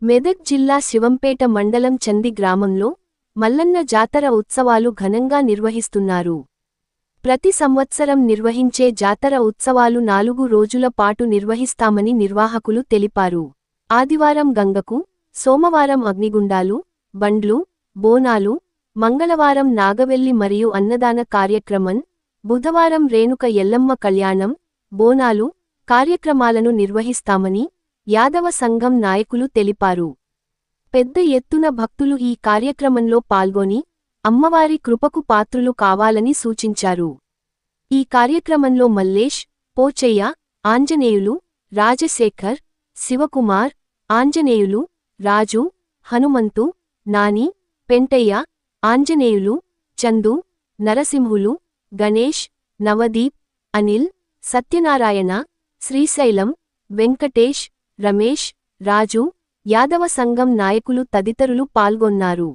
మెదక్ జిల్లా శివంపేట మండలం చంది గ్రామంలో మల్లన్న జాతర ఉత్సవాలు ఘనంగా నిర్వహిస్తున్నారు. ప్రతి సంవత్సరం నిర్వహించే జాతర ఉత్సవాలు 4 రోజుల పాటు నిర్వహిస్తామని నిర్వాహకులు తెలిపారు. ఆదివారం గంగకు, సోమవారం అగ్నిగుండాలు, బండ్లు, బోనాలు, మంగళవారం నాగవెల్లి మరియు అన్నదాన కార్యక్రమం, బుధవారం రేణుక ఎల్లమ్మ కళ్యాణం, బోనాలు కార్యక్రమాలను నిర్వహిస్తామని యాదవ సంఘం నాయకులు తెలిపారు. పెద్ద ఎత్తున భక్తులు ఈ కార్యక్రమంలో పాల్గొని అమ్మవారి కృపకు పాత్రులు కావాలని సూచించారు. ఈ కార్యక్రమంలో మల్లేష్, పోచయ్య, ఆంజనేయులు, రాజశేఖర్, శివకుమార్, ఆంజనేయులు, రాజు, హనుమంతు, నాని, పెంటయ్య, ఆంజనేయులు, చందు, నరసింహులు, గణేష్, నవదీప్, అనిల్, సత్యనారాయణ, శ్రీశైలం, వెంకటేష్, రమేష్, రాజు, యాదవ సంఘం నాయకులు తదితరులు పాల్గొన్నారు.